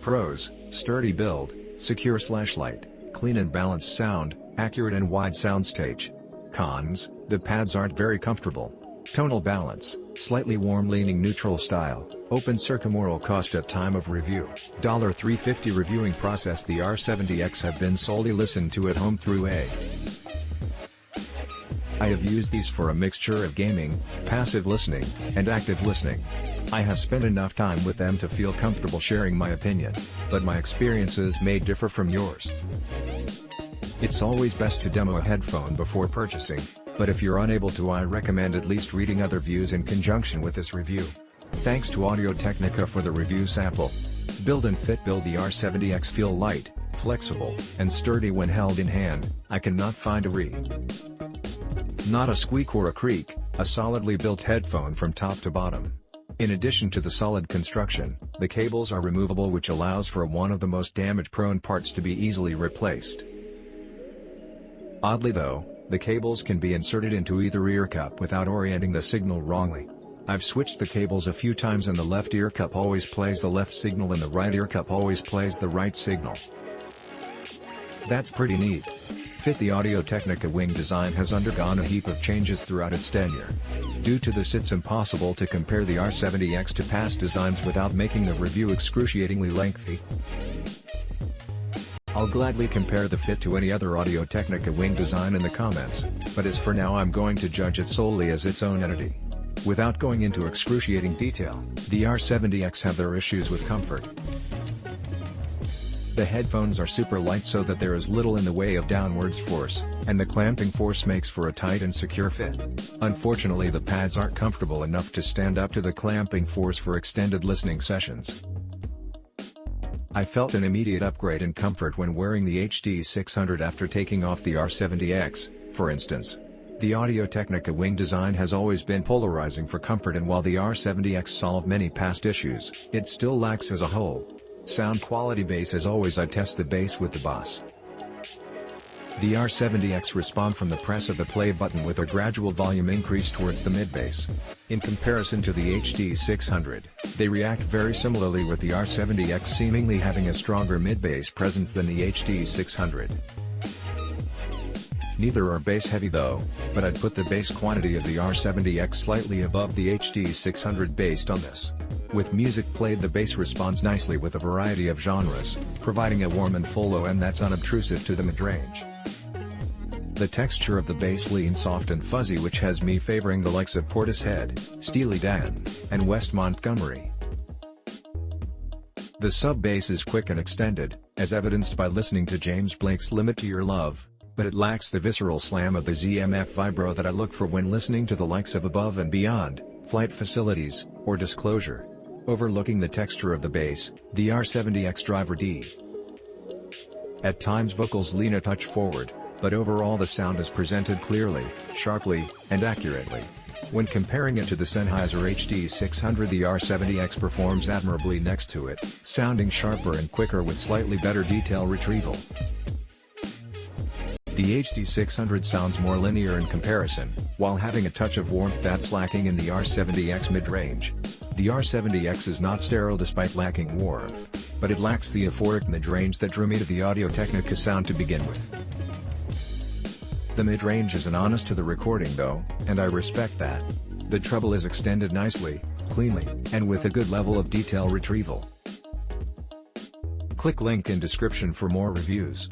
Pros: sturdy build, secure/light, clean and balanced sound, accurate and wide soundstage. Cons: the pads aren't very comfortable. Tonal balance: slightly warm-leaning neutral style. Open circumaural cost at time of review: $3.50 reviewing process. The R70X have been solely listened to at home through I have used these for a mixture of gaming, passive listening, and active listening. I have spent enough time with them to feel comfortable sharing my opinion, but my experiences may differ from yours. It's always best to demo a headphone before purchasing, but if you're unable to, I recommend at least reading other views in conjunction with this review. Thanks to Audio-Technica for the review sample. Build and fit. Build the R70X feel light, flexible, and sturdy when held in hand. I cannot find not a squeak or a creak, a solidly built headphone from top to bottom. In addition to the solid construction, the cables are removable, which allows for one of the most damage-prone parts to be easily replaced. Oddly though, the cables can be inserted into either ear cup without orienting the signal wrongly. I've switched the cables a few times and the left ear cup always plays the left signal and the right ear cup always plays the right signal. That's pretty neat. Fit. The Audio-Technica wing design has undergone a heap of changes throughout its tenure. Due to this, it's impossible to compare the R70X to past designs without making the review excruciatingly lengthy. I'll gladly compare the fit to any other Audio-Technica wing design in the comments, but as for now I'm going to judge it solely as its own entity. Without going into excruciating detail, the R70X have their issues with comfort. The headphones are super light so that there is little in the way of downwards force, and the clamping force makes for a tight and secure fit. Unfortunately, the pads aren't comfortable enough to stand up to the clamping force for extended listening sessions. I felt an immediate upgrade in comfort when wearing the HD600 after taking off the R70X, for instance. The Audio-Technica wing design has always been polarizing for comfort, and while the R70X solved many past issues, it still lacks as a whole. Sound quality. Bass: as always I test the bass with the Boss. The R70X respond from the press of the play button with a gradual volume increase towards the mid-bass. In comparison to the HD600, they react very similarly, with the R70X seemingly having a stronger mid-bass presence than the HD600. Neither are bass heavy though, but I'd put the bass quantity of the R70X slightly above the HD600 based on this. With music played, the bass responds nicely with a variety of genres, providing a warm and full OM that's unobtrusive to the mid-range. The texture of the bass leans soft and fuzzy, which has me favoring the likes of Portishead, Steely Dan, and West Montgomery. The sub-bass is quick and extended, as evidenced by listening to James Blake's Limit to Your Love, but it lacks the visceral slam of the ZMF vibro that I look for when listening to the likes of Above and Beyond, Flight Facilities, or Disclosure. Overlooking the texture of the bass, the R70X driver D. At times vocals lean a touch forward, but overall the sound is presented clearly, sharply, and accurately. When comparing it to the Sennheiser HD600, the R70X performs admirably next to it, sounding sharper and quicker with slightly better detail retrieval. The HD600 sounds more linear in comparison, while having a touch of warmth that's lacking in the R70X mid-range. The R70X is not sterile despite lacking warmth, but it lacks the euphoric mid-range that drew me to the Audio-Technica sound to begin with. The mid-range isn't honest to the recording though, and I respect that. The treble is extended nicely, cleanly, and with a good level of detail retrieval. Click link in description for more reviews.